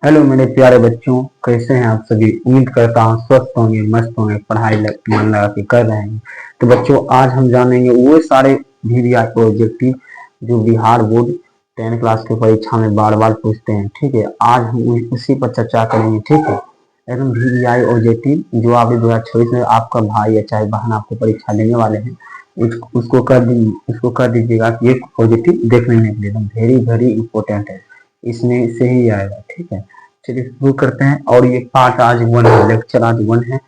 Hello मेरे प्यारे बच्चों, कैसे हैं आप सभी। उम्मीद करता हूँ स्वस्थ होंगे, मस्त होंगे, पढ़ाई मन लगा के कर रहे हैं। तो बच्चों, आज हम जानेंगे वो सारे वीवीआई ऑब्जेक्टिव जो बिहार बोर्ड 10 क्लास की परीक्षा में बार बार पूछते हैं। ठीक है, आज हम उसी पर चर्चा करेंगे। ठीक है, एकदम वीवीआई ऑब्जेक्टिव जो अभी 2026 में आपका भाई या चाहे बहन आपको परीक्षा देने वाले हैं, उसको कर दीजिएगा कि एक ऑब्जेक्टिव देख लेने के लिए एकदम वेरी वेरी इंपॉर्टेंट है। इसमें से ही आएगा। ठीक है, चलिए शुरू करते हैं। और ये पार्ट आज 1 है, लेक्चर आज 1 है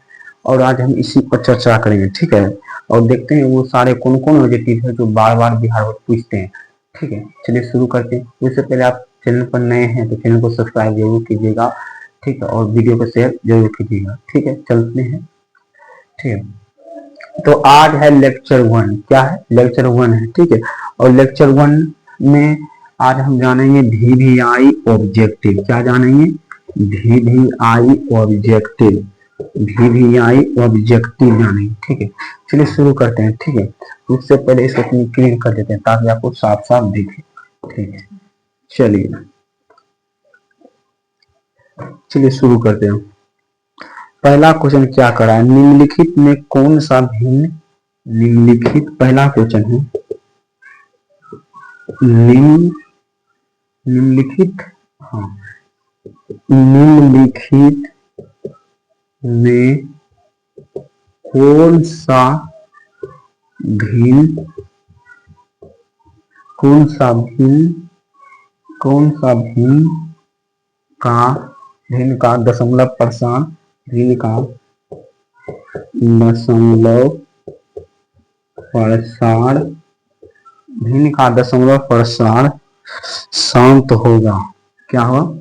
और आज हम इसी पर चर्चा करेंगे। ठीक है, और देखते हैं वो सारे कौन कौन ऑब्जेक्टिव है जो बार बार बिहार बोर्ड पूछते हैं। ठीक है, चलिए शुरू करते हैं। उससे पहले आप चैनल पर नए हैं तो चैनल को सब्सक्राइब जरूर कीजिएगा। ठीक है, और वीडियो को शेयर जरूर कीजिएगा। ठीक है, चलते हैं। ठीक है, तो आज है लेक्चर 1। क्या है? लेक्चर 1 है। ठीक है, और लेक्चर 1 में आज हम जानेंगे वीवीआई ऑब्जेक्टिव। क्या जानेंगे? VVI objective. वीवीआई ऑब्जेक्टिव जानेंगे। ठीक है, चलिए शुरू करते हैं। ठीक है, उससे पहले इसको अपनी क्लियर कर देते हैं ताकि आपको साफ साफ दिखे। ठीक है, चलिए शुरू करते हैं। पहला क्वेश्चन क्या करा है? निम्नलिखित में कौन सा भिन्न निम्नलिखित पहला क्वेश्चन है निम्नलिखित हाँ निम्नलिखित में कौन सा भिन्न का दशमलव प्रसार भिन्न का दशमलव प्रसार शांत होगा। क्या होगा?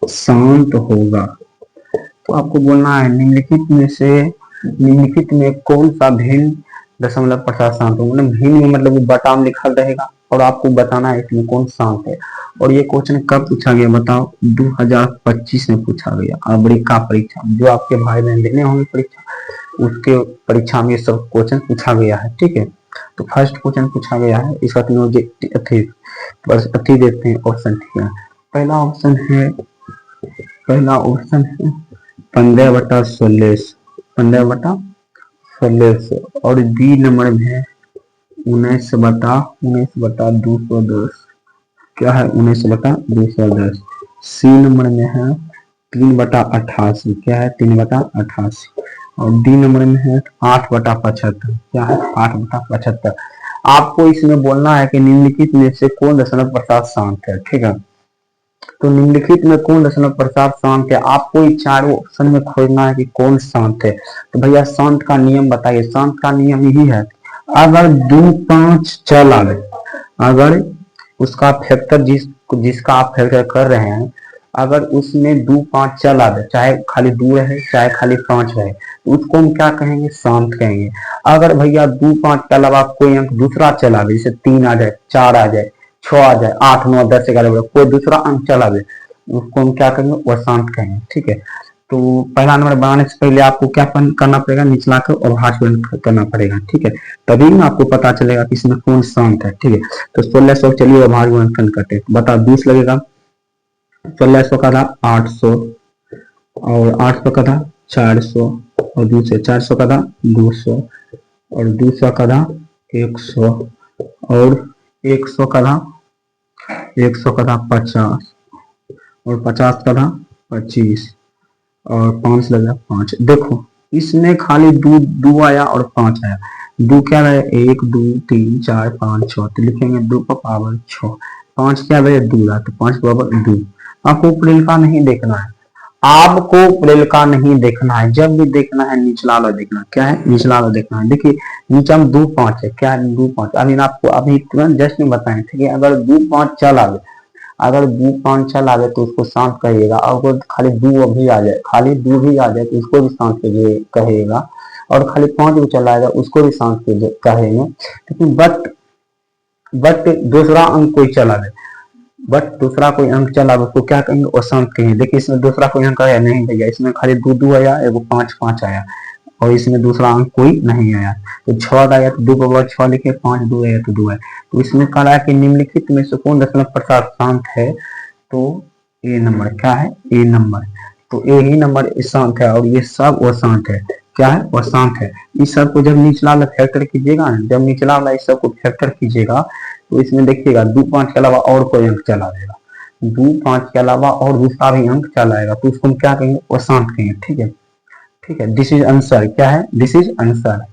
शांत होगा। तो आपको बोलना है निम्नलिखित में कौन सा भिन्न दशमलव प्रसार शांत होगा। मतलब भिन्न में मतलब वो बटा में लिखा रहेगा और आपको बताना है इसमें कौन शांत है। और ये क्वेश्चन कब पूछा गया बताओ? 2025 में पूछा गया अमेरिका परीक्षा, जो आपके भाई बहन देने होंगे परीक्षा, उसके परीक्षा में ये सब क्वेश्चन पूछा गया है। ठीक है, तो फर्स्ट क्वेश्चन पूछा गया है इसका अथी देते हैं ऑप्शन। ठीक है, पहला ऑप्शन है 15/16 और बी नंबर में है 19/210। क्या है? 19/210। सी नंबर में है 3/88। क्या है? 3/88। और डी नंबर में है 8/75। क्या है? 8/75। आपको इसमें बोलना है कि निम्नलिखित में से कौन दशमलव प्रसार शांत है। ठीक है, तो निम्नलिखित में कौन दशमलव प्रसार शांत है, आपको चारों ऑप्शन में खोजना है कि कौन शांत है। तो भैया शांत का नियम बताइए। शांत का नियम यही है, अगर 2 5 चल आवे, अगर उसका फैक्टर जिसका आप फैक्टर कर रहे हैं, अगर उसमें 2 5 चल आवे, चाहे खाली 2 रहे चाहे खाली 5 रहे, तो उसको हम क्या कहेंगे? शांत कहेंगे। अगर भैया 2 5 के अलावा कोई अंक दूसरा चल आवे, जैसे 3 आ जाए, 4 आ जाए, 6 आ जाए, 8 9 10 11 कोई दूसरा अंक चला दे, उसको हम क्या करेंगे? वह शांत कहेंगे। ठीक है, तो पहला नंबर बनाने से पहले आपको क्या करना पड़ेगा? निचला कर और भाज्य करना पड़ेगा। ठीक है, तभी ना आपको पता चलेगा कि इसमें कौन शांत है। ठीक है, तो 1600 चलिए भाज्य करते हैं। बताओ 20 लगेगा, 1600 का था 800 और 800 का था 400 और दूसरे 400 का था 200 और 200 का था 100 और 100 का था 50 और 50 का था 25 और 5 लगा 5। देखो इसमें खाली 2 आया और 5 आया। 2 क्या रहे? 1 2 3 4 5 6, तो लिखेंगे 2 का पावर 6। 5 क्या रहे? 2 रहा, तो 5 पावर 2। आपको प्रिलिका नहीं देखना है, आपको प्रिलिका नहीं देखना है। जब भी देखना है निचला वाला देखना। क्या है? निचला वाला देखना है। देखिए नीचे में 2 5 है। क्या है? 2 5। अभी आपको अभी तुरंत जस्ट नहीं बताएं। ठीक है, अगर 2 5 चल आवे, अगर 2 5 चल आ जाए तो उसको शांत कहिएगा। और खाली 2 भी आ जाए, खाली 2 भी आ जाए तो उसको भी शांत कहिएगा। और खाली 5 भी चला आएगा उसको भी शांत कहेंगे। लेकिन बट दूसरा अंक कोई चला जाए, उसको क्या कहेंगे? अशांत कहेंगे। देखिए इसमें दूसरा कोई अंक आया नहीं भैया, इसमें खाली 2 2 आया, एगो 5 5 आया और इसमें दूसरा अंक कोई नहीं आया। तो 6 आया तो 2 पावर 6 लिखे, 5 2 आया तो 2 आया। तो इसमें कहा है कि निम्नलिखित में से कौन दशमलव प्रसार शांत है। तो ए नंबर क्या है, ए नंबर। तो ए ही नंबर अशांत है और ये सब अशांत है। क्या है, अशांत है। इस सब को जब निचला वाला फैक्टर कीजिएगा ना, जब निचला वाला इस सब को फैक्टर कीजिएगा तो इसमें देखिएगा 2 5 के अलावा और कोई अंक चला आएगा, 2 5 के अलावा और दूसरा भी अंक चला आएगा, तो उसको हम क्या कहेंगे, अशांत कहेंगे। ठीक है, ठीक है। दिस इज आंसर, क्या है, this is answer,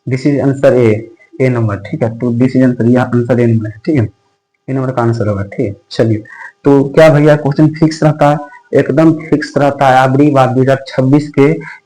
this is answer A number. ठीक है, तो दिस इज आंसर, यह आंसर ए नंबर है। ठीक है, ए नंबर का आंसर होगा। ठीक है, चलिए। तो क्या भैया क्वेश्चन फिक्स रहता है, एकदम फिक्स रहता है। अगली बार 2026 के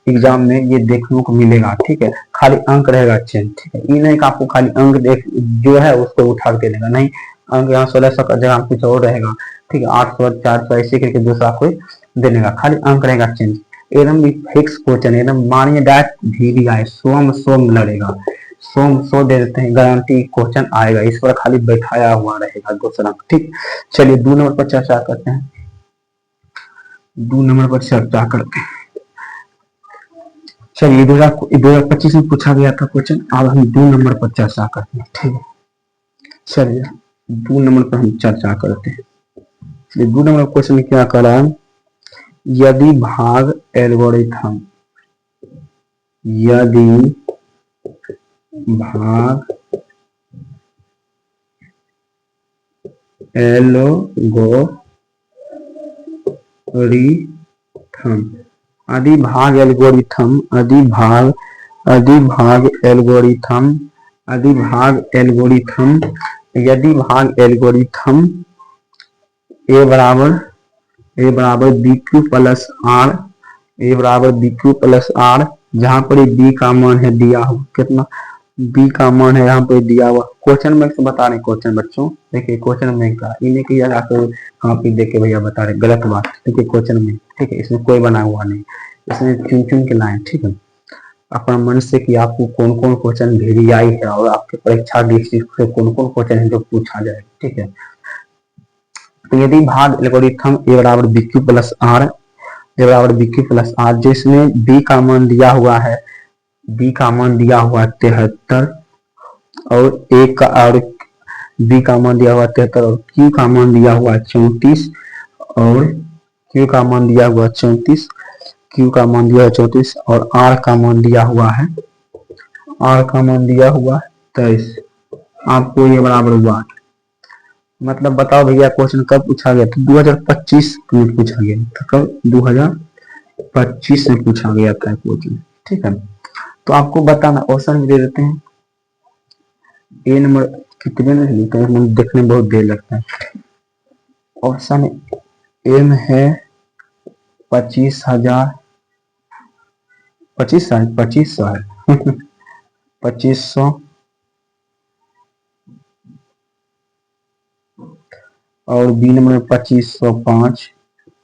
एग्जाम में ये देखने को मिलेगा। ठीक है, खाली अंक रहेगा चेंज। ठीक है, ये नहीं कि आपको खाली अंक देख जो है उसको उठा के देगा, नहीं, अंक यहाँ 1600 का जगह कुछ और रहेगा। ठीक है, 800 400 ऐसे करके दूसरा कोई देने का, खाली अंक रहेगा चेंज। एकदम फिक्स क्वेश्चन, एकदम मानिए डायरेक्ट धीरे आए, सोम सोम लड़ेगा, सोम सो दे देते हैं, गारंटी क्वेश्चन आएगा, इस पर खाली बैठाया हुआ रहेगा दूसरा। ठीक, चलिए 2 नंबर पर चर्चा करते हैं, 2 नंबर पर चर्चा करते हैं। चलिए 2025 में पूछा गया था क्वेश्चन, अब हम 2 नंबर पर चर्चा करते हैं। ठीक है, चलिए 2 नंबर पर हम चर्चा करते हैं। चलिए 2 नंबर क्वेश्चन में क्या कर रहा है, यदि भाग एल्गोरिथम, यदि भाग एल्गोरिथम, अधिभाग एल्गोरिथम, अधिभाग एल्गोरिथम, अधिभाग एल्गोरिथम, यदि भाग एल्गोरिथम ए बराबर बी क्यू प्लस आर, ए बराबर बी क्यू प्लस आर, जहां पर बी का मान है दिया हुआ, कितना बी का मान है यहाँ पे दिया हुआ। क्वेश्चन में से बता रहे क्वेश्चन बच्चों, देखिए क्वेश्चन में का इन्हें किया जाकर कॉपी देख के भैया बता रहे गलत बात। देखिए क्वेश्चन में, ठीक है, इसमें कोई बना हुआ नहीं, इसमें चुन चुन के लाए। ठीक है, अपना मन से कि आपको कौन कौन क्वेश्चन भेजी आई है और आपके परीक्षा डिस्ट्रिक्ट से कौन कौन क्वेश्चन है जो पूछा जाए। ठीक है, तो यदि भाग एल्गोरिथम ए बराबर बी क्यू प्लस आर, ए बराबर बी क्यू प्लस आर, जिसमें बी का मान दिया हुआ है, बी का मान दिया हुआ 73 और ए का और बी का मान दिया हुआ 73 और क्यू का मान दिया हुआ 34 और क्यू का मान दिया हुआ 34, क्यू का मान दिया है 34 और आर का मान दिया हुआ है, आर का मान दिया हुआ है 23, आपको ये बराबर हुआ। मतलब बताओ भैया क्वेश्चन कब पूछा गया था, 2025 में पूछा गया था। कब, 2025 में पूछा गया था क्वेश्चन। ठीक है, तो आपको बताना, ऑप्शन भी दे देते हैं। ए नंबर कितने में लिखते हैं, देखने में बहुत देर लगता है। ऑप्शन ए में है 25,000, 2500 है 2500, और बी नंबर में 2505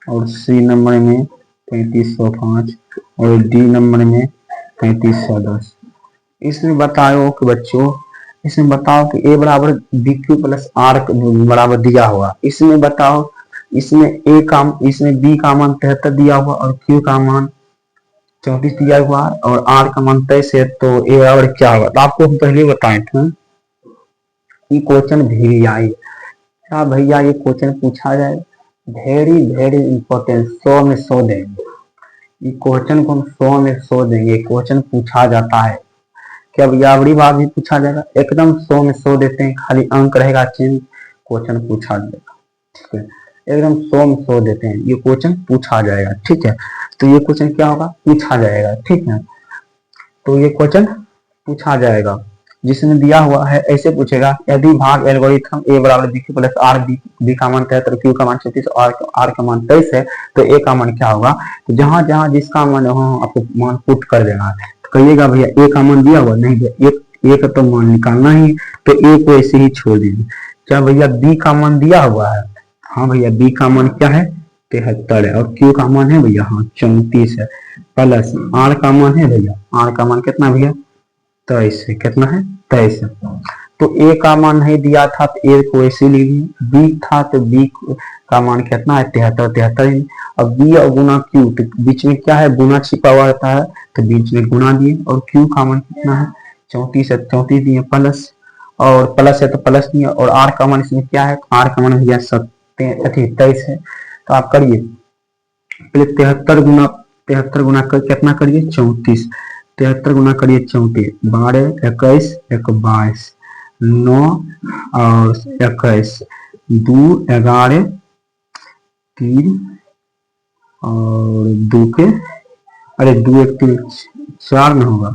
और सी नंबर में 3505 और डी नंबर में 3510। इसमें बताओ कि बच्चों, इसमें बताओ कि ए बराबर बी क्यू प्लस आर बराबर दिया हुआ, इसमें बताओ, इसमें ए का, इसमें बी का मान 73 दिया हुआ और क्यू का मान 34 दिया हुआ और आर का मान 23 है, तो ए बराबर क्या होगा। तो आपको हम पहले बताए थे कि क्वेश्चन भी आई, क्या भैया ये क्वेश्चन पूछा जाए, वेरी वेरी इंपॉर्टेंट, 100 में 100 देंगे, ये क्वेश्चन को हम 100 में 100 देंगे। क्वेश्चन पूछा जाता है, क्या भैया अगली बार भी पूछा जाएगा, एकदम 100 में 100 देते हैं, खाली अंक रहेगा चेंज, क्वेश्चन पूछा जाएगा। ठीक है, एकदम 100 में 100 देते हैं, ये क्वेश्चन पूछा जाएगा। ठीक है, तो ये क्वेश्चन क्या होगा, पूछा जाएगा। ठीक है, तो ये क्वेश्चन पूछा जाएगा, जिसमें दिया हुआ है ऐसे पूछेगा, यदि भाग एल्गोरिथम ए बराबर b q plus r, b का मान 73, क्यू का मान 34 और आर का मान 23 है, तो ए का मान क्या होगा। तो जहां जहां जिसका मान वहां आपको मान पुट कर देना है। तो कहिएगा भैया ए का मान दिया हुआ नहीं, ए का तो मान निकालना ही, तो ए को ऐसे ही छोड़ दीजिए। क्या भैया बी का मान दिया हुआ है, हाँ भैया बी का मान क्या है 73 है और क्यू का मान है भैया हाँ 34 है, प्लस आर का मान है भैया, आर का मान कितना भैया 23 है, कितना है 23 है। तो ए का मान नहीं दिया था तो ए को ऐसे लीजिए, बी था तो बी का मान कितना है 73, अब बी और गुना क्यू, तो बीच में क्या है गुना छिपा हुआ रहता है, तो बीच में गुना दिए, और क्यू का मान कितना है 34 है, 34 दिए प्लस, और प्लस है तो प्लस दिए, और आर का मान इसमें क्या है, आर का मान भैया 23 है, तो आप करिए पहले 73 गुना कितना करिए 34, 73 गुना करिए 34, 12 21 1 22, 9 और 21, 2 11, 3 और 2 के, अरे 2 1 3 4 में होगा,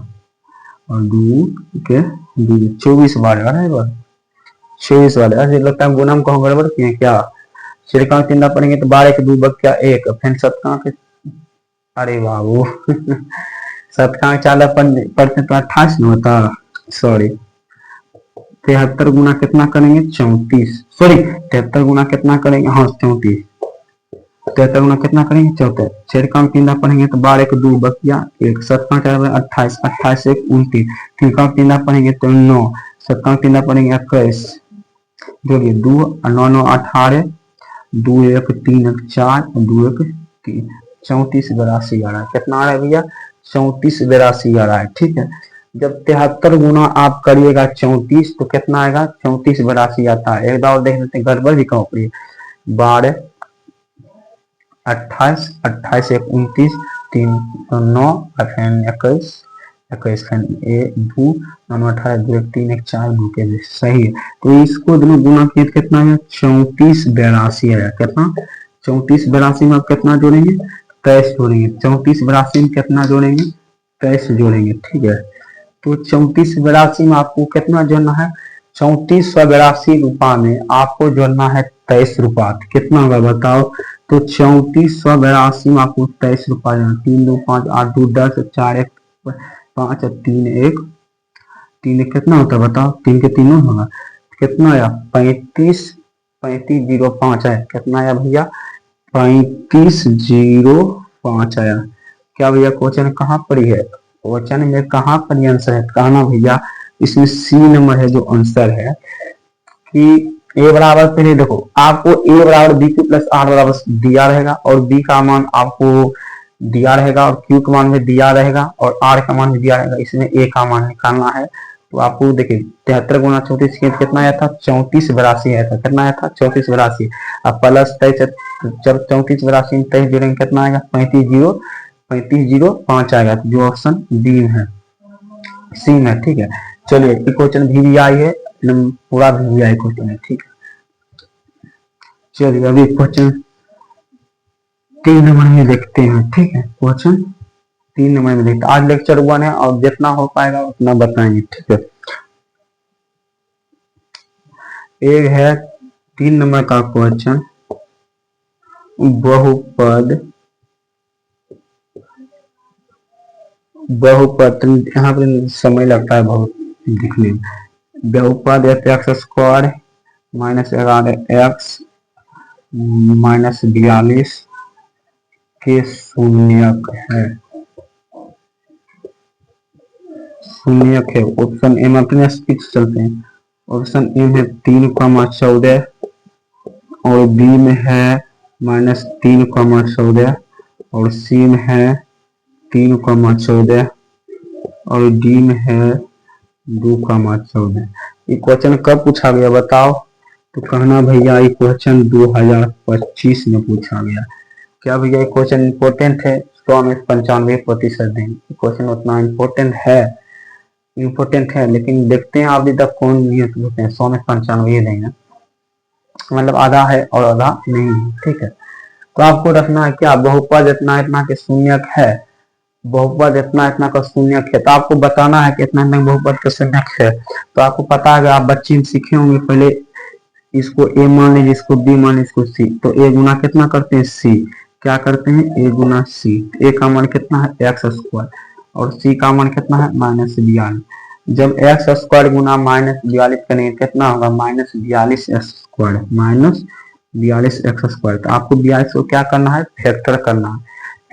और 2 के 2 24 बार, अरे 24 वाले, ऐसे लगता है गुना को गड़बड़ किए क्या। छिड़काव चिंता पढ़ेंगे तो 12 के 2 बग क्या 1, फिर शतकांक, अरे बाबू शतकांक 4 पढ़ते तो 28 में होता, सॉरी 73 गुना कितना करेंगे 34, सॉरी 73 गुना कितना करेंगे, हाँ 34, 73 गुना कितना करेंगे 74, छिड़कांक चिंता पढ़ेंगे तो 12 के 2 बग क्या 1, शतकांक 4 28, 28 1 29, छिड़कांक चिंता पढ़ेंगे तो 9, शतकांक चिंता पढ़ेंगे 21, जोड़िए 2 9 9 18, 2 1 3 1 4, 2 1 3, 34 82 आ रहा है, कितना आ रहा है भैया 34 82 आ रहा है, ठीक है। जब 73 गुना आप करिएगा 34 तो कितना आएगा 34 82 आता है। एक बार देख लेते हैं गड़बड़ भी कहाँ पड़ी, 12 28 28 1 29, 3 9 21 21 2 9 18 2 1 3 1 4 2 के, सही है। तो इसको दोनों गुना किए कितना है 34 82 आया, कितना 34 82 में आप कितना जोड़ेंगे 23 जोड़ेंगे, 34 82 में कितना जोड़ेंगे 23 जोड़ेंगे, ठीक है। तो 34 82 में आपको कितना जोड़ना है 3482 रुपया में आपको जोड़ना है 23 रुपया, कितना होगा बताओ। तो 3482 में आपको 23 रुपया, 3 2 5 8 2 10 4 1 5 3 1 3 1 कितना होता है बताओ, 3 के तीनों होगा, कितना आया 35 3505 है, कितना आया भैया 3505 आया। क्या भैया क्वेश्चन कहाँ पर है, क्वेश्चन में कहाँ पर आंसर है, कहना भैया इसमें सी नंबर है जो आंसर है कि ए बराबर, पहले देखो आपको ए बराबर बी क्यू प्लस आर बराबर दिया रहेगा, और बी का मान आपको दिया रहेगा, और क्यू का मान भी दिया रहेगा, और आर का मान भी दिया रहेगा, इसमें ए का मान निकालना है। तो आपको देखिए 73 गुना 34 कितना आया था 34 82 आया था, कितना आया था 34 82, अब प्लस 23 जब 34 82 में 23 जोड़ेंगे कितना आएगा 3505 आएगा, जो ऑप्शन बी में है, सी में, ठीक है। चलिए ये क्वेश्चन भी आई है, पूरा भी आई क्वेश्चन है, ठीक है। चलिए अभी क्वेश्चन 3 नंबर में देखते हैं, ठीक है। क्वेश्चन 3 नंबर में देखते हैं, आज लेक्चर 1 है और जितना हो पाएगा उतना बताएंगे, ठीक है। एक है 3 नंबर का क्वेश्चन, बहुपद यहाँ पर समय लगता है बहुत दिखने में। बहुपद x square minus 11 x minus 42 के शून्यक है, शून्यक है। ऑप्शन एम, अपने स्पीड चलते हैं। ऑप्शन ए में 3,14 और बी में है -3,14 और सी में है 3,14 और डी में है 2,14। ये क्वेश्चन कब पूछा गया बताओ, तो कहना भैया ये क्वेश्चन 2025 में पूछा गया। क्या भैया ये क्वेश्चन इम्पोर्टेंट है, 100 में 95% देंगे। क्वेश्चन उतना इम्पोर्टेंट है, लेकिन देखते हैं अभी तक कौन नहीं है, 100 में 95 देंगे, मतलब आधा है और आधा नहीं है, ठीक है। तो आपको रखना है क्या, बहुपद इतना इतना के शून्यक है, बहुपद इतना इतना का शून्यक है, तो आपको बताना है कि इतना इतना बहुपद का शून्यक है। तो आपको पता है आप बच्चे में सीखे होंगे, पहले इसको ए मान लीजिए, इसको बी मान लीजिए, इसको सी, तो ए गुना कितना करते हैं सी, क्या करते हैं ए गुना सी। ए का मान कितना है एक्स स्क्वायर और सी का मान कितना है -42। जब एक्स स्क्वायर गुना -42 करेंगे कितना होगा -42 एक्स स्क्वायर, -42 एक्स स्क्वायर। तो आपको 42 को क्या करना है फैक्टर करना है,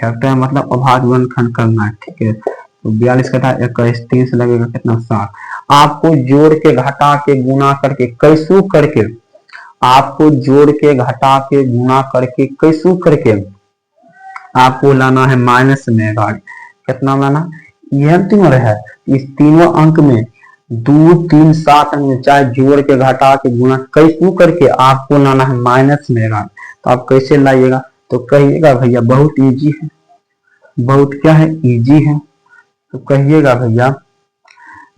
फैक्टर मतलब अभाज्य गुणनखंड करना है, ठीक है। तो 42 कटा 21, 3 से लगेगा कितना 7। आपको जोड़ के घटा के गुना करके कैसू करके, आपको जोड़ के घटा के गुणा करके कैसू करके आपको लाना है माइनस में भाग, कितना लाना, यह तीनों है, इस तीनों अंक में 2 3 7 अंक में चाहे जोड़ के घटा के गुणा कैसू करके आपको लाना है माइनस में भाग। तो आप कैसे लाइएगा, तो कहिएगा भैया बहुत इजी है, बहुत क्या है, इजी है। तो कहिएगा भैया,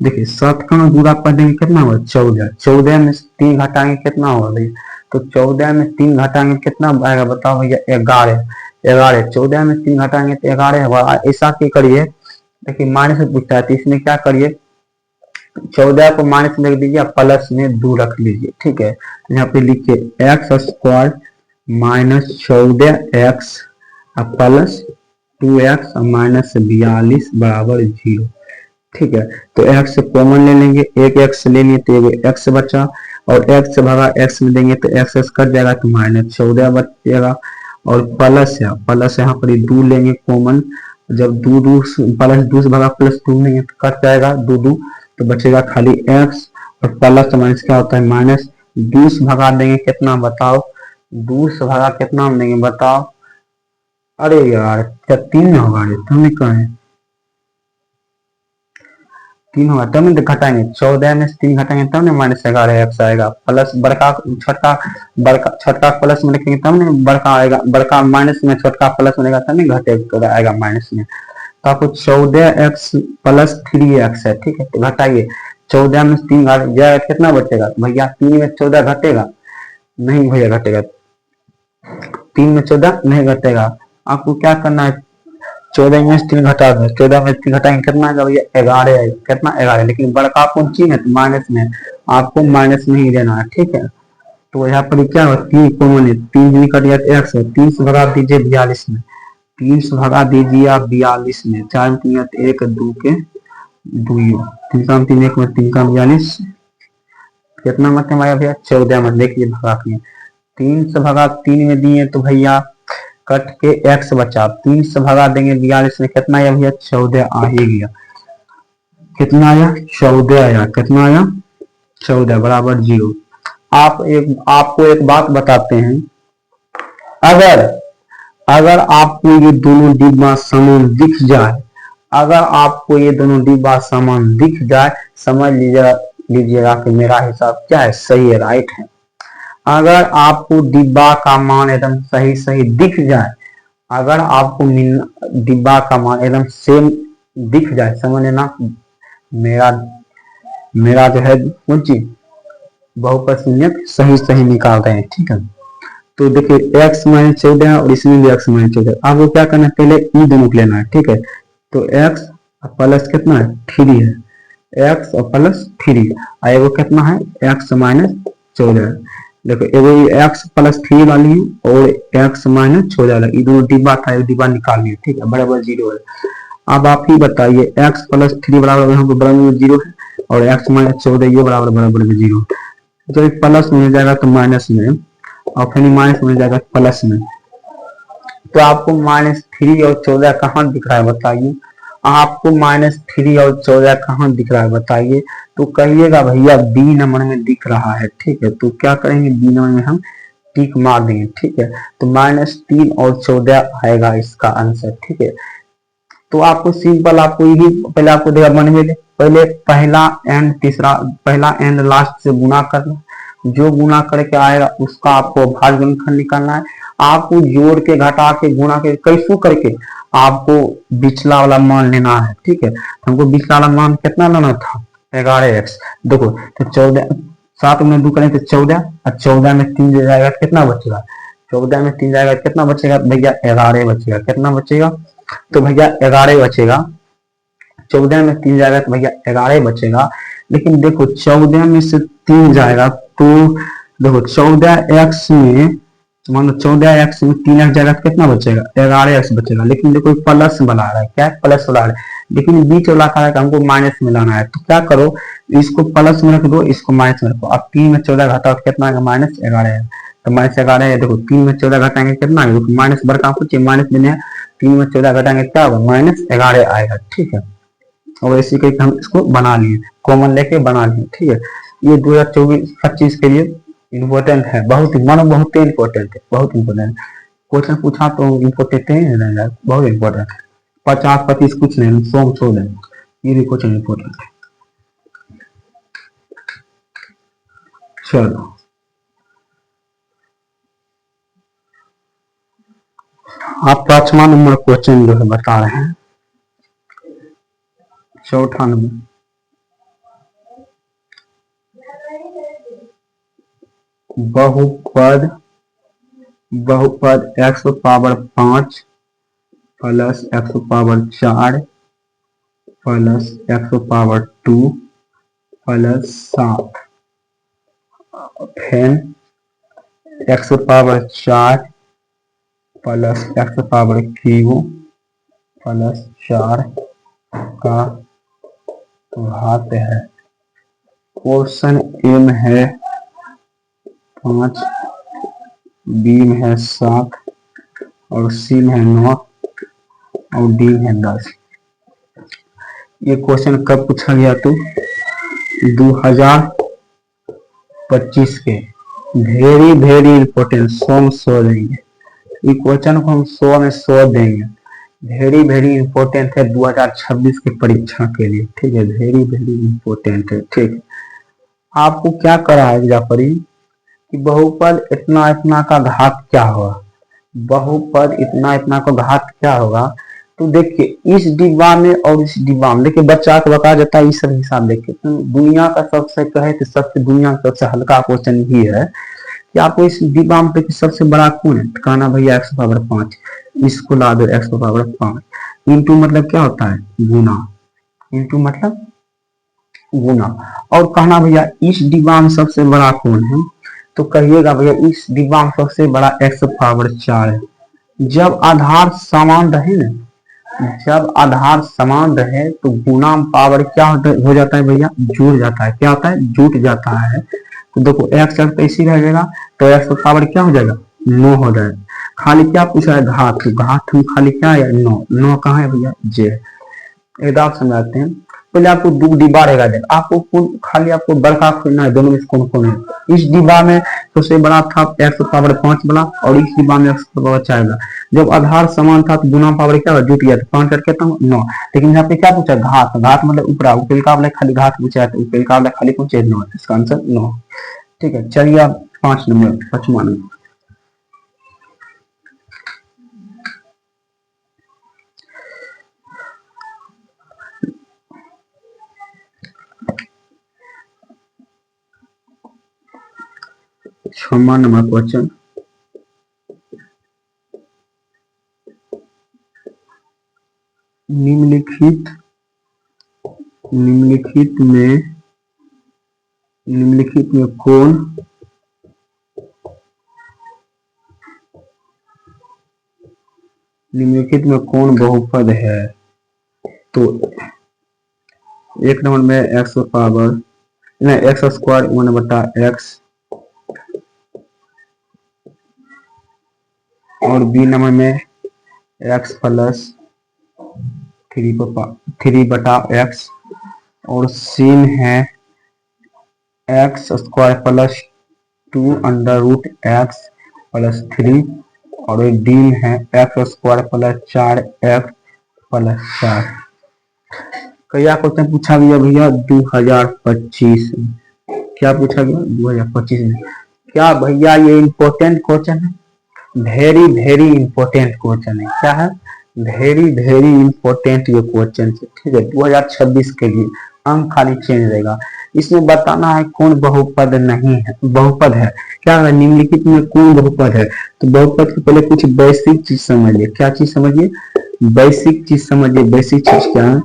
देखिए 7 का गुणा कर देंगे कितना होगा 14, 14 में 3 घटाएंगे कितना होगा भैया, तो 14 में 3 घटाएंगे कितना आएगा बताओ भैया 11, 11 14 में 3 घटाएंगे तो 11 होगा। ऐसा क्या करिए, देखिए माइनस में पूछता है तो इसमें क्या करिए, 14 को माइनस में लिख दीजिए, प्लस में 2 रख लीजिए, ठीक है। तो यहाँ पे लिखिए x square minus 14x plus 2x minus 42 बराबर 0, ठीक है। तो x कॉमन ले लेंगे, एक x ले लिए तो एगो x बचा, और x से भगा x में देंगे तो x कट जाएगा तो माइनस 14 बचेगा, और प्लस है, प्लस यहाँ पर 2 लेंगे कॉमन, जब 2 2 प्लस 2 से भगा प्लस 2 लेंगे तो कट जाएगा 2 2, तो बचेगा खाली x, और प्लस माइनस क्या होता है माइनस, 2 से भगा देंगे कितना बताओ, 2 से भगा कितना देंगे बताओ, अरे यार क्या 3 में होगा, तुमने कहा 3 होगा तब नहीं घटाएंगे, 14 में 3 घटाएंगे तब नहीं माइनस 11x आएगा, प्लस बड़का छोटका, बड़का छोटका प्लस में लिखेंगे तब नहीं बड़का आएगा, बड़का माइनस में छोटका प्लस में तब नहीं घटे आएगा माइनस में। तो आपको 14x प्लस 3x है, ठीक है। तो घटाइए, 14 में 3 घट जाएगा कितना बचेगा भैया, 3 में 14 घटेगा नहीं भैया, घटेगा 3 में 14 नहीं घटेगा। आपको क्या करना है, 14 में 3 घटा दो, 14 में 3 घटाएंगे कितना आएगा भैया 11 आएगा, कितना 11, लेकिन बड़का कौन चीज है तो माइनस में, आपको माइनस में ही देना है, ठीक है। तो यहाँ पर क्या होगा 3 कॉमन है, 3 निकट गया 3 से भगा दीजिए 42 में, 3 से भगा दीजिए आप 42 में, 4 में 3 1 2 के 2, 3 का 3 1 में 3 का 42, कितना मतलब आया भैया 14 में, देखिए भगा के 3 से भगा 3 में दिए तो भैया कट के x बचा, 3 से भगा देंगे 42 में कितना आया भैया 14 आ ही गया, कितना आया 14 आया, कितना आया 14 बराबर 0। आपको एक बात बताते हैं, अगर अगर आपको ये दोनों डिब्बा समान दिख जाए, अगर आपको ये दोनों डिब्बा समान दिख जाए, समझ लीजिएगा कि मेरा हिसाब क्या है, सही है, राइट है। अगर आपको डिब्बा का मान एकदम सही सही दिख जाए, अगर आपको डिब्बा का मान एकदम सेम दिख जाए, समझ लेना मेरा मेरा जो है कौन चीज बहुपद शून्यक सही सही निकाल रहे हैं, ठीक है। तो देखिए x माइनस 14 और इसमें भी x माइनस 14, आपको क्या करना है पहले ई दोनों को लेना है, ठीक है। तो x प्लस कितना है 3 है, x और प्लस 3, और एगो कितना है x माइनस 14, देखो एगो x प्लस 3 वाली है और x माइनस 14 वाला, ये दोनों डिब्बा था, एक डिब्बा निकाल लिया, ठीक है, बराबर 0 है। अब आप ही बताइए x प्लस 3 बराबर यहाँ पर बराबर 0 है, और x माइनस 14 ये बराबर बराबर 0, जब प्लस में जाएगा तो माइनस में, और फिर माइनस में जाएगा प्लस में, तो आपको -3 और 14 कहाँ दिख रहा है बताइए, आपको -3 और 14 कहाँ दिख रहा है बताइए, तो कहिएगा भैया बी नंबर में दिख रहा है, ठीक है। तो क्या करेंगे बी नंबर में हम टिक मार देंगे, ठीक है। तो -3 और 14 आएगा इसका आंसर, ठीक है। तो आपको सिंपल, आपको यही पहले आपको देगा बनवे, पहले पहला एंड तीसरा, पहला एंड लास्ट से गुना करना, जो गुना करके आएगा उसका आपको भाज्यखंड निकालना है, आपको जोड़ के घटा के गुणा के कैसो करके आपको बिचला वाला मान लेना है, ठीक है। हमको बिचला वाला मान कितना लेना था 11x, देखो तो 14 7 में 2 करें तो 14, और 14 में 3 जाएगा कितना बचेगा, 14 में 3 जाएगा कितना बचेगा भैया 11 बचेगा, कितना बचेगा तो भैया 11 बचेगा, 14 में 3 जाएगा तो भैया 11 बचेगा। लेकिन देखो 14 में से 3 जाएगा तो देखो 14x में, मान लो 14x में 3x जाएगा तो कितना बचेगा 11x बचेगा, लेकिन देखो प्लस बना रहा है, क्या प्लस बना रहा है, लेकिन बीच वाला का हमको माइनस में लाना है, तो क्या करो इसको प्लस में रख दो, इसको माइनस में रखो, अब 3 में 14 घटाओ कितना आएगा -11 है, तो -11 है, देखो 3 में 14 घटाएंगे कितना आएगा, माइनस बड़का कुछ माइनस देने, 3 में 14 घटाएंगे क्या होगा -11 आएगा, ठीक है। और इसी करके हम इसको बना लिए, कॉमन लेके बना लिए, ठीक है। ये 2024-25 के लिए इम्पोर्टेंट है, बहुत ही मन बहुत इम्पोर्टेंट है, बहुत इम्पोर्टेंट क्वेश्चन पूछा तो इम्पोर्टेंट है, बहुत इम्पोर्टेंट है, 50-25 कुछ नहीं, 100 छोड़ दें, ये भी क्वेश्चन इम्पोर्टेंट है। चलो आप 5वां नंबर क्वेश्चन जो है बता रहे हैं। चौथा नंबर, बहुपद x power 5 plus x power 4 plus x power 2 plus 7, फिर x power 4 plus x power cube plus 4 का घात है। क्वेश्चन ए में है 5, बी में है 7 और सी में है 9 और डी में है 10। ये क्वेश्चन कब पूछा गया? तो 2025 के वेरी वेरी इंपॉर्टेंट 100 में 100 देंगे। ये क्वेश्चन को हम 100 में 100 देंगे। वेरी वेरी इंपॉर्टेंट है 2026 की परीक्षा के लिए, ठीक है, वेरी वेरी इंपॉर्टेंट है। ठीक, आपको क्या कराएगा परी कि बहुपद इतना इतना का घात क्या होगा, बहुपद इतना इतना का घात क्या होगा। तो देखिए इस डिब्बा में और इस डिब्बा में, देखिए बच्चा को बता देता है इस सब हिसाब। देखिए तो दुनिया का सबसे कहे तो सबसे दुनिया का सबसे हल्का क्वेश्चन ही है कि आपको इस डिब्बा में देखिए सबसे बड़ा कौन है? कहना भैया x पावर 5, इसको ला दो x पावर 5। इंटू मतलब क्या होता है? गुना। इंटू मतलब गुना। और कहना भैया इस डिब्बा में सबसे बड़ा कौन है? तो कहिएगा भैया इस डिब्बा में सबसे बड़ा x पावर 4 है। जब आधार समान रहे ना, जब आधार समान रहे तो गुना पावर क्या हो जाता है भैया? जुड़ जाता है। क्या होता है? जुट जाता है। तो देखो x तो इसी रहेगा, तो x पावर क्या हो जाएगा? 9 हो जाएगा। खाली क्या पूछा है? घात। घात हम खाली क्या है? 9। 9 कहाँ है भैया? जे। एक बात समझाते हैं। पहले आपको दो डिब्बा रहेगा, आपको खाली आपको बड़का खोलना है, दोनों में कौन कौन है। इस डिब्बा में सबसे बड़ा था x पावर 5 वाला और इस डिब्बा में x पावर 4 वाला। जब आधार समान था तो गुना पावर क्या जुट गया, 5 करके तो 9। लेकिन यहाँ पे क्या पूछा? घात। घात मतलब ऊपरा, ऊपर का वाला खाली घात पूछा है, तो ऊपर का वाला खाली पूछे 9। इसका आंसर 9। ठीक है, चलिए आप 5 नंबर, 5वां नंबर। छठवां नंबर क्वेश्चन, निम्नलिखित में कौन बहुपद है? तो एक नंबर में x power x square 1/x और बी नंबर में x प्लस 3/x और सी में है x square plus 2√x plus 3 और डी में है x square plus 4x plus 4। क्या क्वेश्चन पूछा गया भैया? 2025 में। क्या पूछा गया? 2025 में। क्या भैया ये इंपॉर्टेंट क्वेश्चन है? वेरी वेरी इंपॉर्टेंट क्वेश्चन है। क्या है? वेरी वेरी इंपॉर्टेंट ये क्वेश्चन है। ठीक है, 2026 के लिए अंक खाली चेंज रहेगा। इसमें बताना है कौन बहुपद नहीं है, बहुपद है। क्या है? निम्नलिखित में कौन बहुपद है? तो बहुपद के पहले कुछ बेसिक चीज समझिए। क्या चीज समझिए? बेसिक चीज समझिए। बेसिक चीज क्या है?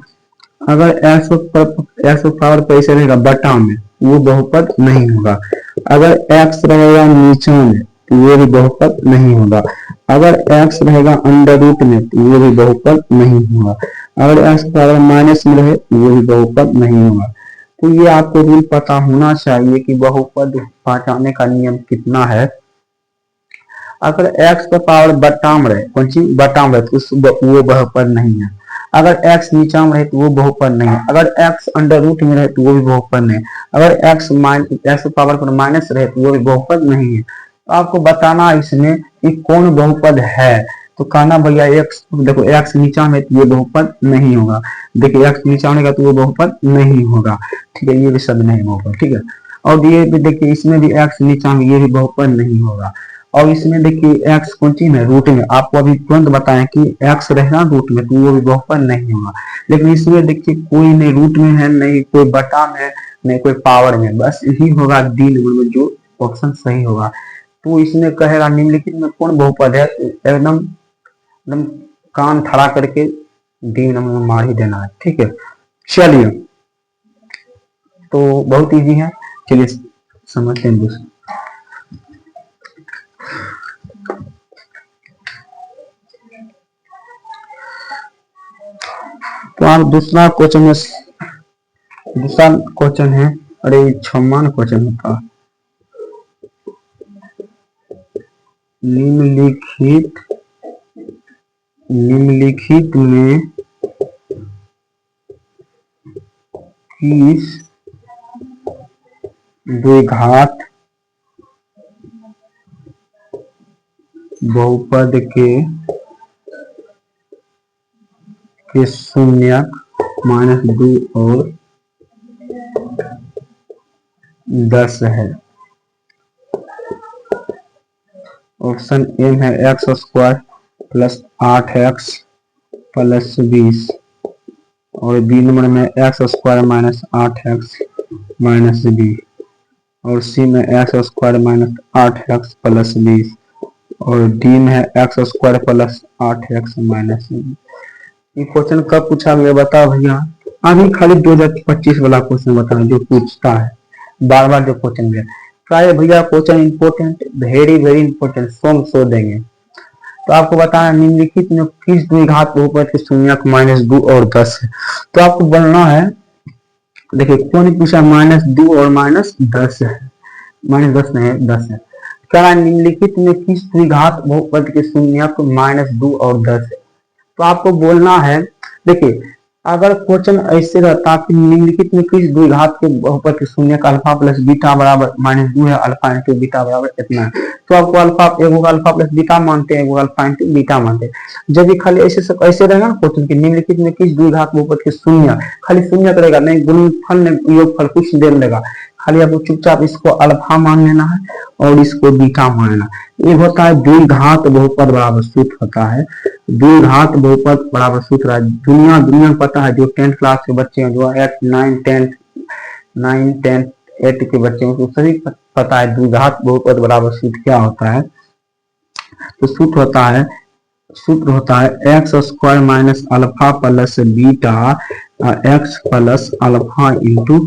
अगर x पावर पैसे रहेगा बटा में, वो बहुपद नहीं होगा। अगर x रहेगा नीचा में तो ये भी बहुपद नहीं होगा। अगर x रहेगा अंडर रूट में तो ये भी बहुपद नहीं होगा। अगर x पावर माइनस में रहे तो ये भी बहुपद नहीं होगा। तो ये आपको रूल पता होना चाहिए कि बहुपद पहचानने का नियम कितना है। अगर x का पावर बटा में रहे, कौन सी बटा में रहे, तो वो बहुपद नहीं है। अगर x नीचा में रहे तो वो बहुपद नहीं है। अगर x अंडर रूट में रहे तो वो भी बहुपद नहीं है। अगर x पावर पर माइनस रहे तो वो भी बहुपद नहीं है। तो आपको बताना इसमें कि कौन बहुपद है। तो कहना भैया x, देखो x नीचा में तो ये बहुपद नहीं होगा। देखिए x नीचा होगा तो वो बहुपद नहीं होगा। ठीक है, ये भी सब नहीं होगा। ठीक है, और ये भी देखिए इसमें भी x नीचा में, ये भी बहुपद नहीं होगा। और इसमें देखिए एक्स कौन चीज है, रूट में। आपको अभी तुरंत बताएं कि एक्स रहेगा रूट में तो वो भी बहुपद नहीं होगा। लेकिन इसमें देखिए कोई नहीं रूट में है, नहीं कोई बटा में है, नहीं कोई पावर में, बस यही होगा डी नंबर में जो ऑप्शन सही होगा। तो इसमें कहेगा निम्नलिखित में कौन बहुपद है, एकदम एकदम कान खड़ा करके डी नंबर में मार ही देना है, ठीक है। चलिए, तो बहुत इजी है, चलिए समझते हैं दूसरा। तो आप दूसरा क्वेश्चन है, अरे 6वां क्वेश्चन होता, निम्नलिखित में किस द्विघात बहुपद के शून्यक -2 और 10 है। ऑप्शन ए है x square plus 8x plus 20, और बी नंबर में x square minus 8x minus 20, और सी में x square minus 8x plus 20, और डी में है x square plus 8x minus 20। ये क्वेश्चन कब पूछा गया बताओ भैया, अभी खाली 2025 वाला क्वेश्चन बताना जो पूछता है बार बार जो क्वेश्चन गया प्राय भैया। Question important, very very important, सो देंगे। तो आपको बताना निम्नलिखित में किस द्विघात बहुपद के शून्यक -2 और 10 है। तो आपको बोलना है, देखिए कौन पूछा -2 और -10 है, -10 नहीं है 10 है। क्या निम्नलिखित में किस द्विघात बहुपद के शून्यक -2 और 10 है। तो आपको बोलना है, देखिए अगर क्वेश्चन ऐसे रहता कि निम्नलिखित में किस द्विघात के बहुपद के शून्य का अल्फा प्लस बीटा बराबर -2 है, अल्फा इंटू बीटा बराबर इतना है, तो आपको अल्फा प्लस बीटा मानते हैं, अल्फा इंटू बीटा मानते हैं। जब भी खाली ऐसे रहेगा ना क्वेश्चन के निम्नलिखित में किस द्विघात बहुपद के शून्य, खाली शून्य करेगा, नहीं गुणनफल नहीं योगफल कुछ दे देगा, खाली आपको चुपचाप इसको अल्फा मान लेना है और इसको बीटा मान लेना। ये होता है द्विघात बहुपद बराबर सूत्र होता है, द्विघात बहुपद बराबर सूत्र है। दुनिया पता है, जो 10th क्लास के बच्चे हैं, जो 9, 10, 8 के बच्चे हैं, तो सभी पता है द्विघात बहुपद बराबर सूत्र क्या होता है। तो सूत्र होता है x square minus alpha plus beta x plus alpha into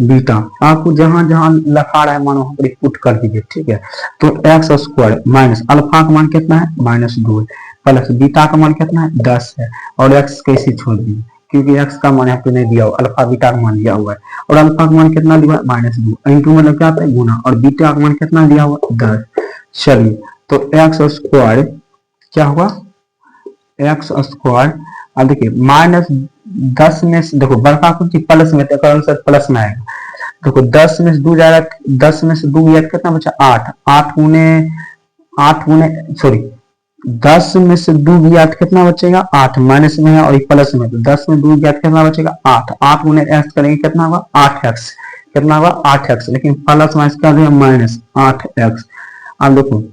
beta. आपको जहां जहां लिखा रहा है मान वहां पर पुट कर दीजिए, ठीक है। तो एक्स स्क्वायर माइनस अल्फा का मान कितना है -2 है, प्लस बीटा का मान कितना है 10 है, और एक्स कैसे छोड़ दीजिए क्योंकि एक्स का मान यहाँ पे नहीं दिया हुआ, अल्फा बीटा का मान दिया हुआ है, और अल्फा का मान कितना दिया हुआ है -2, इंटू मतलब क्या आता है गुना, और बीटा का मान कितना दिया हुआ 10। चलिए, तो एक्स स्क्वायर क्या होगा, एक्स स्क्वायर, अब देखिए -10 में देखो बड़का कुछ प्लस में, तो आंसर प्लस में आएगा। देखो 10 में से 2 जाएगा, 10 में से 2 गया कितना बचा 8, 8 गुने सॉरी 10 में से 2 गया कितना बचेगा 8, माइनस में है और प्लस में, तो 10 में 2 गया कितना बचेगा 8, 8 गुने एक्स करेंगे कितना होगा 8x, कितना होगा 8x, लेकिन प्लस माइनस क्या देगा -8x। अब देखो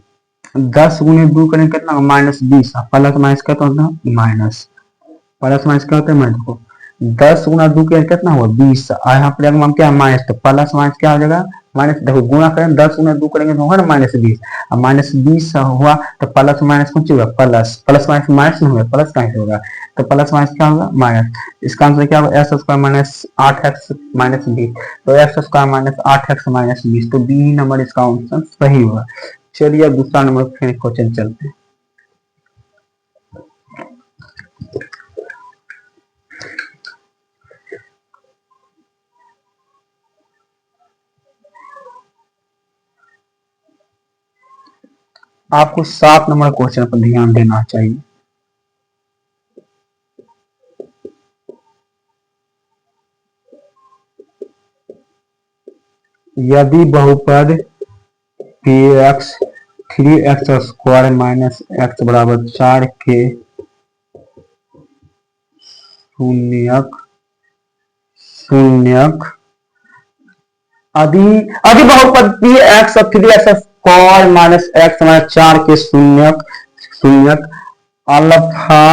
10 गुने 2 करेंगे कितना -20, प्लस माइनस क्या होता है माइनस, प्लस माइनस क्या होता है माइनस, देखो 10 गुना 2 कितना हुआ 20, और यहाँ पर हम क्या माइनस, तो प्लस माइनस क्या हो जाएगा माइनस, देखो गुणा करें 10 गुना 2 करेंगे तो होगा ना -20, अब -20 हुआ तो प्लस माइनस कुछ होगा प्लस माइनस माइनस नहीं होगा, प्लस कैसे होगा, तो प्लस माइनस क्या होगा माइनस। इसका आंसर क्या होगा x square minus 8x minus 20, तो X square minus 8x minus 20, तो बी नंबर इसका ऑप्शन सही होगा। चलिए दूसरा नंबर फिर क्वेश्चन चलते हैं। आपको 7 नंबर क्वेश्चन पर ध्यान देना चाहिए। यदि बहुपद px 3x square minus x बराबर 4 के शून्यक यदि बहुपद px और 3x call minus x minus 4 के शून्यक शून्यक अल्फा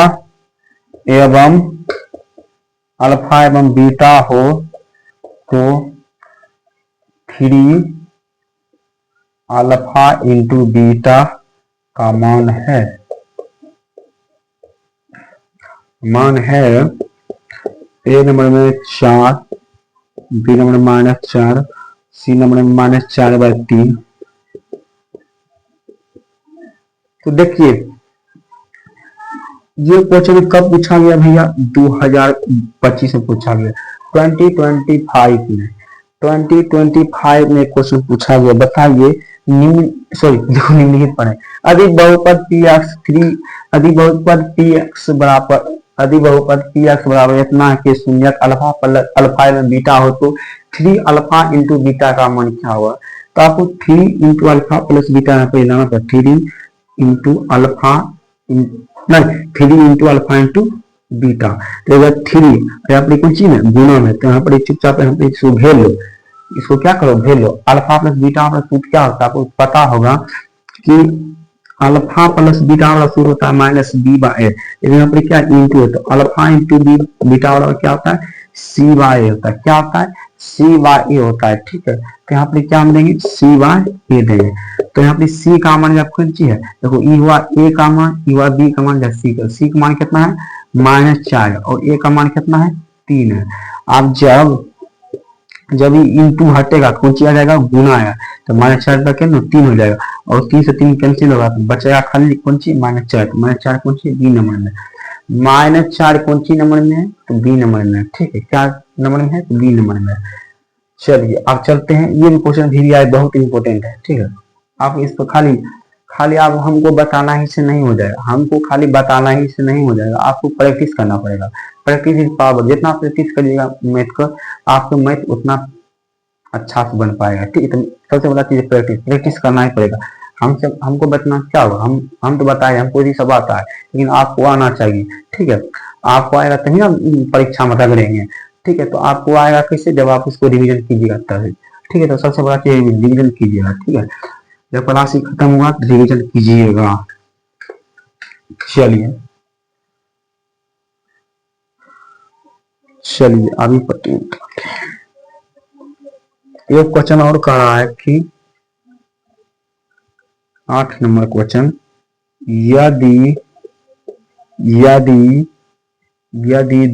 एवं बीटा हो तो 3 अल्फा इंटू बीटा का मान है ए नंबर में 4, बी नंबर में -4, सी नंबर में -4/3। तो देखिए ये क्वेश्चन कब पूछा गया भैया? 2025 में पूछा गया। 2025 में क्वेश्चन पूछा गया। बताइए निम्नलिखित पढ़े। अधिक बहुपद पी एक्स बराबर इतना के शून्यक अल्फा एवं बीटा हो तो 3 अल्फा इंटू बीटा का मान क्या होगा? तो आपको 3 इंटू अल्फा प्लस बीटा यहाँ पे लाना था। 3 इंटू अल्फा नहीं 3 इंटू अल्फा इंटू बीटा। तो अगर 3 यहाँ पर कौन चीज है? गुना में। तो यहाँ पर चुपचाप यहाँ पे इसको घेर लो, इसको क्या करो? घेर लो। अल्फा प्लस बीटा का सूत्र क्या होता है? आपको पता होगा कि अल्फा प्लस बीटा वाला सूत्र होता है -b/a। लेकिन यहाँ पर क्या इंटू है? तो अल्फा इंटू बीटा वाला क्या होता है? c/a होता है। क्या होता है? c/a होता है। ठीक है, तो यहाँ पर क्या हम देंगे? c/a देंगे। तो यहाँ पे c का मान आपको है, देखो ई हुआ a का मान, ई हुआ b का मान, c का मान कितना है? -4 और a का मान कितना है? 3 है। आप जब ये इंटू हटेगा कौन सी आ जाएगा? गुना आएगा। तो -4 का क्या 3 हो जाएगा और 3 से 3 कैंसिल होगा तो बचेगा खाली कौन सी? -4। तो -4 कौन सी? बी नंबर में। -4 कौन सी नंबर में है? तो बी नंबर में। ठीक है, क्या नंबर में है? तो बी नंबर में। चलिए अब चलते हैं। ये क्वेश्चन भी आए, बहुत इंपॉर्टेंट है। ठीक है, आप इसको खाली आप हमको बताना ही से नहीं हो जाएगा। हमको खाली बताना ही से नहीं हो जाएगा, आपको प्रैक्टिस करना पड़ेगा। Practice is power. जितना प्रैक्टिस करिएगा मैथ का, आपको मैथ उतना अच्छा से बन पाएगा। ठीक है, तो सबसे बड़ा चीज प्रैक्टिस करना ही पड़ेगा। हमको बताना क्या होगा? हम तो बताए, हमको ये सब आता है, लेकिन आपको आना चाहिए। ठीक है, आपको आएगा तभी ना परीक्षा में रगड़ेंगे। ठीक है, तो आपको आएगा कैसे? जब आप उसको रिविजन कीजिएगा तभी। ठीक है, तो सबसे बड़ा चीज रिविजन कीजिएगा। ठीक है, जब क्लास खत्म हुआ तो रिविजन कीजिएगा। चलिए अभी पढ़ते हैं। एक क्वेश्चन और कह रहा है कि 8 नंबर क्वेश्चन, यदि यदि यदि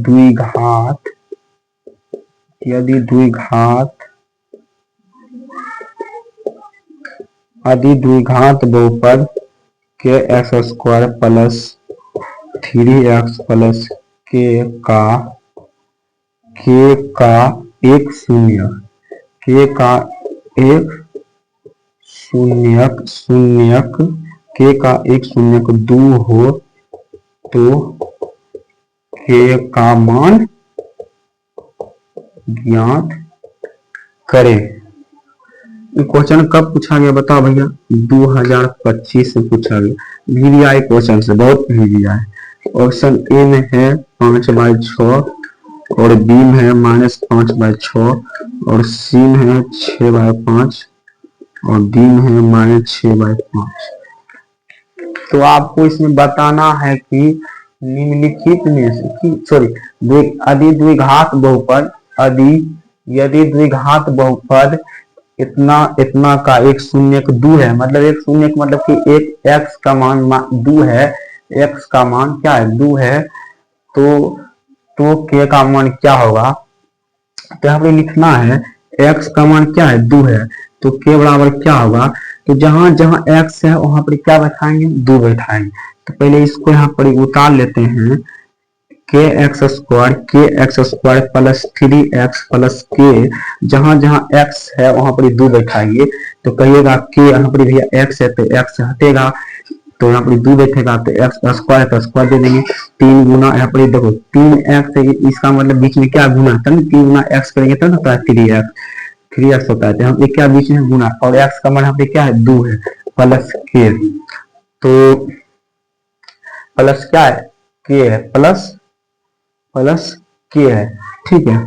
द्विघात बहुपद के x² plus 3x plus k का एक शून्यक 2 हो तो k का मान ज्ञात करें। ये क्वेश्चन कब पूछा गया बताओ भैया? 2025 में पूछा गया। VDI क्वेश्चन से बहुत VDI। ऑप्शन ए में है 5/6 और बी में है -5/6 और सी में है 6/5 और डी में है -6/5। तो आपको इसमें बताना है कि निम्नलिखित में से यदि द्विघात बहुपद इतना का एक शून्यक 2 है, मतलब एक शून्यक मतलब कि एक x का मान 2 है, x का मान क्या है? 2 है। तो k का मान क्या होगा? तो यहाँ पे लिखना है x का मान क्या है? 2 है, तो k बराबर क्या होगा? तो जहां जहां x है वहां पर क्या बैठाएंगे? 2 बैठाएंगे। तो पहले इसको यहाँ पर उतार लेते हैं। kx² plus 3x plus k, जहां जहां x है वहां पर 2 बैठाइए। तो कहिएगा k यहाँ पर भैया x है तो x हटेगा, तो यहाँ पर 2 बैठेगा तो x का स्क्वायर का स्क्वायर दे देंगे। 3 गुना यहाँ पर देखो 3x है, इसका मतलब बीच में क्या गुना? तब 3 गुना x करेंगे तब होता है 3x होता है। तो यहाँ पे क्या बीच में गुना, और x का मान यहाँ पे क्या है? 2 है प्लस k, तो प्लस क्या है? k है, प्लस k है। ठीक है,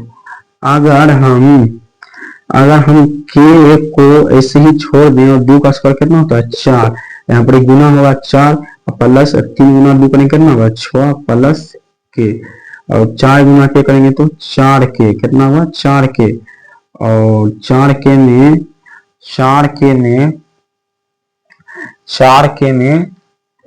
अगर हम अगर हम के को ऐसे ही छोड़ दें और 2 का स्क्वायर कितना होता है 4, यहाँ पर गुना होगा 4 प्लस 3 गुना 2 करेंगे कितना होगा 6 प्लस के, और 4 गुना के करेंगे तो 4 के कितना हुआ 4 के, और 4 के में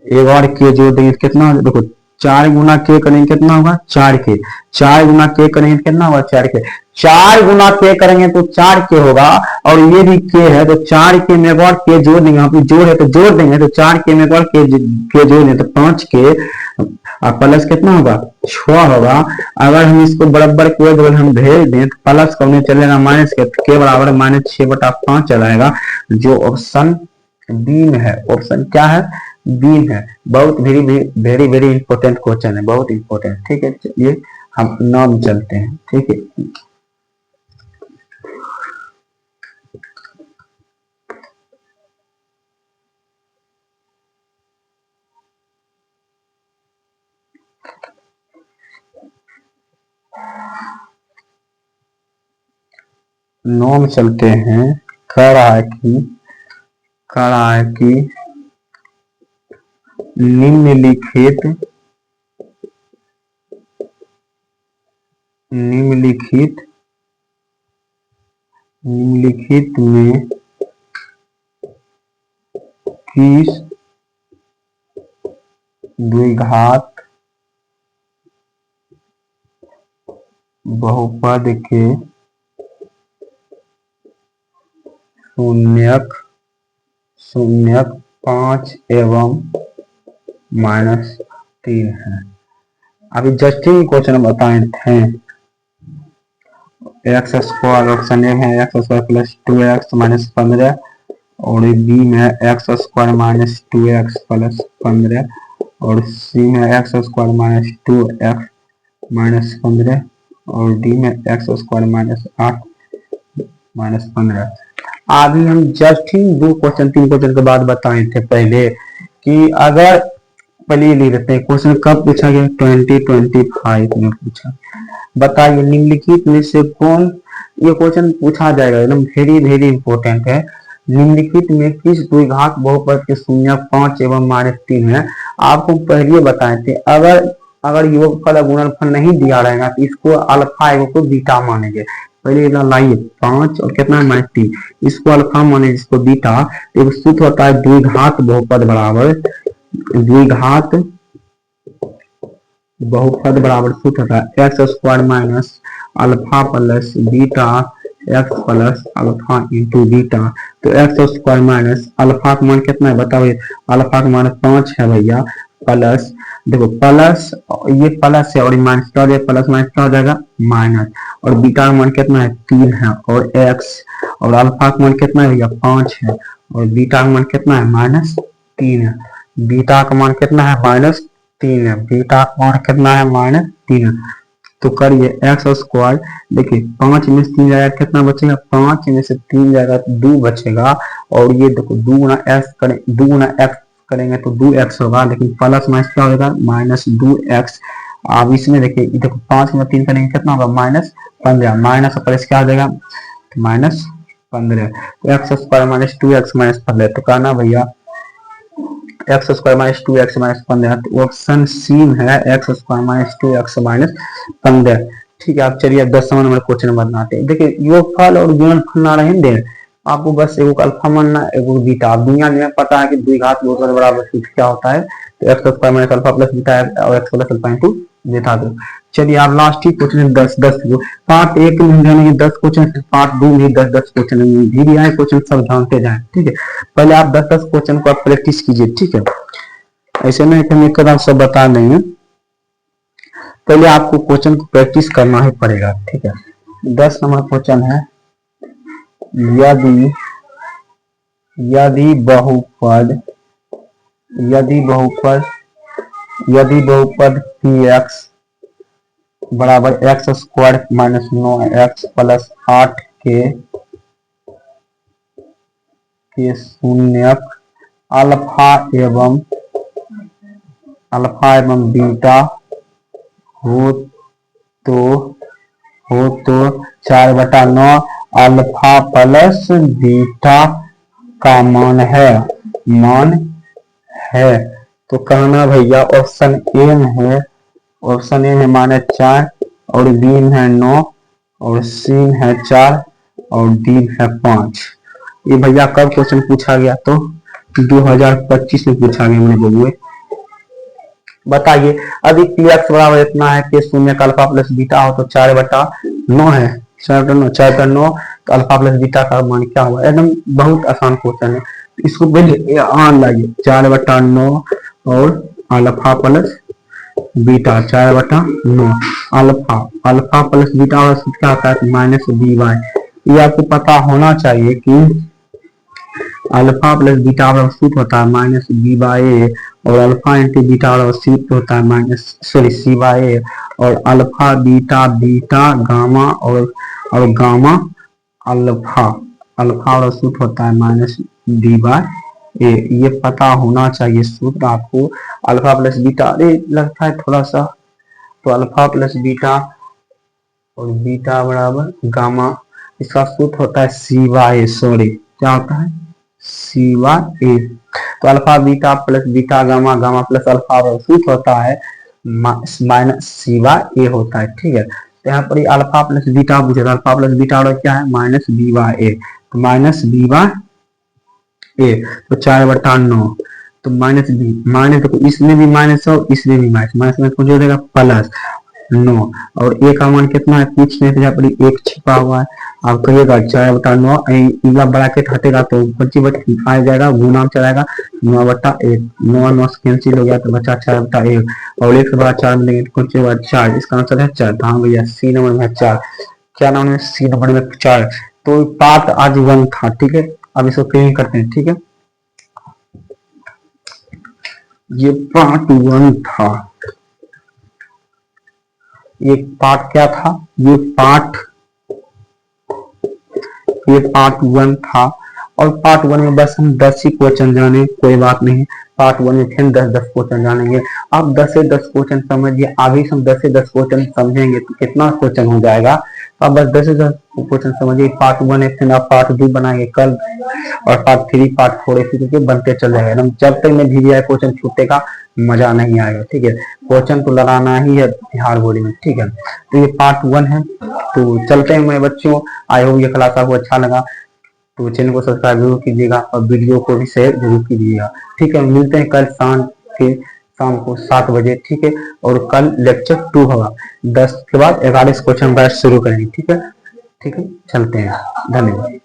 एक और के जोड़ देंगे कितना, देखो 4 गुना के करेंगे कितना होगा 4 के, 4 गुना के करेंगे कितना होगा 4 के, 4 गुना के करेंगे तो 4 के होगा, और ये भी के है तो 4 के में एक और के जोड़ देंगे, यहाँ पे जोड़ है तो जोड़ देंगे, तो 4 के में एक और के जोड़ देंगे तो 5 के, और प्लस कितना होगा 6 होगा। अगर हम इसको बराबर के बगल हम भेज दें तो प्लस करने चलेगा माइनस के बराबर -6/5 चलाएगा, जो ऑप्शन बी में है। ऑप्शन क्या है बी है। बहुत very very very important question है, बहुत इंपॉर्टेंट। ठीक है, ये हम 9 में चलते हैं। ठीक है, नौ में चलते हैं। कह रहा है कि निम्नलिखित में किस द्विघात बहुपद के शून्यक 5 एवं -3 है। अभी जस्टिंग क्वेश्चन बताए थे। एक्स स्क्वायर ऑप्शन ए में एक्स स्क्वायर प्लस 2x -15, और बी में एक्स स्क्वायर -2x प्लस 15, और सी में एक्स स्क्वायर -2x -15, और डी में एक्स स्क्वायर -8 -15। अभी हम जस्ट ही 2 क्वेश्चन 3 क्वेश्चन के बाद बताए थे पहले कि अगर पहले ले लेते हैं क्वेश्चन कब पूछा गया 2025 में पूछा। बताइए निम्नलिखित में से कौन, ये क्वेश्चन पूछा जाएगा, एकदम वेरी वेरी इंपॉर्टेंट है। निम्नलिखित में किस द्विघात बहुपद के शून्यक 5 एवं -3 है। आपको पहले बताए थे अगर योगफल और गुणनफल नहीं दिया रहेगा तो इसको अल्फा एगो को बीटा मानेंगे। पहले लाइए 5 और कितना -3, इसको अल्फा माने इसको बीटा। एक सूत्र होता है द्विघात बहुपद बराबर सूत्र होता है x square minus alpha plus beta x plus alpha into beta. तो एक्स स्क्वायर माइनस अल्फा का मान कितना है बताओ, अल्फा का मान 5 है भैया, प्लस देखो प्लस ये प्लस है और माइनस क्या हो जाएगा, प्लस माइनस क्या हो जाएगा माइनस, और बीटा का मान कितना है 3 है, और एक्स और अल्फा का मान कितना है भैया 5 है, और बीटा का मान कितना है -3 है। बीटा का मान कितना है -3 है, बीटा का मान कितना है -3 है। तो करिए एक्स स्क्वायर, देखिए 5 में से 3 जाएगा कितना बचेगा, 5 में से 3 जाएगा 2 बचेगा, और ये देखो 2 गुना एक्स करेंगे तो 2x होगा, लेकिन प्लस माइनस क्या होगा -2x। अब इसमें देखिए देखो 5 में 3 करेंगे कितना होगा -15, माइनस प्लस क्या हो जाएगा -15। तो एक्स स्क्वायर -2x -15, तो कहना भैया एक्स स्क्वायर -2x -15, तो ऑप्शन सी है एक्स स्क्वायर -2x -15। ठीक है, आप चलिए 10वां नंबर क्वेश्चन बनाते हैं। देखिए योगफल और गुणनफल ना रहेंगे, आपको बस एगो अल्फा मानना एगो बीटा। दुनिया में पता है कि द्विघात बहुपद बराबर सूत्र क्या होता है, तो X square minus alpha plus beta और X plus alpha into beta दो। चलिए आप लास्ट ही क्वेश्चन 10 पार्ट 1 में जानेंगे 10 क्वेश्चन, पार्ट 2 में 10 क्वेश्चन, धीरे आए क्वेश्चन सब जानते जाए। ठीक है, पहले आप 10 क्वेश्चन को आप प्रैक्टिस कीजिए। ठीक है, ऐसे नहीं कि हम एकदम सब बता देंगे, पहले आपको क्वेश्चन को प्रैक्टिस करना ही पड़ेगा। ठीक है, 10 नंबर क्वेश्चन है, यदि बहुपद px बराबर एक्स स्क्वायर -9x प्लस 8 के शून्यक अल्फा एवं बीटा हो तो 4/9 अल्फा प्लस बीटा का मान है। तो कहना भैया ऑप्शन ए में है, ऑप्शन ए में -4 और बी में है 9 और सी में है 4 और डी में है 5। ये भैया कब क्वेश्चन पूछा गया? तो 2025 में पूछा गया मेरे बबुए। बताइए अभी x बराबर इतना है कि शून्य का अल्फा प्लस बीटा हो तो 4/9 है, 4/9 तो अल्फा प्लस बीटा का मान क्या हुआ? एकदम बहुत आसान क्वेश्चन है, इसको पहले आन लाइए। 4/9 और alpha plus beta 4/9 alpha plus beta क्या होता है? -by। ये आपको पता होना चाहिए कि अल्फा प्लस बीटा बराबर सूत्र होता है -b/a और अल्फा इंटू बीटा बराबर सूत्र होता है c/a और अल्फा बीटा गामा और गामा अल्फा बराबर सूत्र होता है -d/a। ये पता होना चाहिए सूत्र आपको। अल्फा प्लस बीटा, अरे लगता है थोड़ा सा, तो अल्फा प्लस बीटा और बीटा बराबर गामा, इसका सूत्र होता है c/a। सॉरी क्या होता है? c/a। तो alpha beta plus beta gamma plus alpha सूत्र होता है -c/a होता है। ठीक है, तो यहाँ पर अल्फा प्लस बीटा पूछा था, अल्फा प्लस बीटा क्या है? -b/a। तो -b/a तो 4/9 तो -b देखो इसमें भी माइनस है इसमें भी माइनस में कुछ हो जाएगा प्लस 9 और a का मान कितना है पूछने पे, यहाँ पर 1 छिपा हुआ है। आप कहिएगा 4/9 ब्रैकेट हटेगा तो बच्ची आ जाएगा, गुना चलाएगा 9/1, 9 से कैंसिल हो गया तो बचा 4/1 और 1 के बाद 4 मिलेंगे तो कुछ 4। इसका आंसर है 4। हाँ भैया सी नंबर में 4। क्या नाम है? सी नंबर में 4। तो पार्ट आज 1 था। ठीक है, अब इसको क्लीन करते हैं। ठीक है, ये पार्ट 1 था। ये पार्ट क्या था? ये पार्ट 1 था और पार्ट 1 में बस हम 10 ही क्वेश्चन जाने, कोई बात नहीं। पार्ट 1 में फिर 10 क्वेश्चन जानेंगे। आप 10 से 10 क्वेश्चन समझिए, अभी हम 10 से 10 क्वेश्चन समझेंगे तो कितना क्वेश्चन हो जाएगा। तो आप बस 10 से 10 क्वेश्चन समझिए। पार्ट 1 है, फिर आप पार्ट 2 बनाएंगे कल और पार्ट 3 पार्ट 4 ऐसे करके बनते चल जाएगा एकदम। जब तक में VVI क्वेश्चन छूटेगा मजा नहीं आएगा। ठीक है, क्वेश्चन तो लगाना ही है बिहार बोर्ड में। ठीक है, तो ये पार्ट 1 है। तो चलते हैं मेरे बच्चों। आई होप ये क्लास आपको अच्छा लगा, तो चैनल को सब्सक्राइब जरूर कीजिएगा और वीडियो को भी शेयर जरूर कीजिएगा। ठीक है, मिलते हैं कल शाम को 7 बजे। ठीक है, और कल लेक्चर 2 होगा। 10 के बाद 11 क्वेश्चन बैच शुरू करेंगे। ठीक है, चलते हैं। धन्यवाद।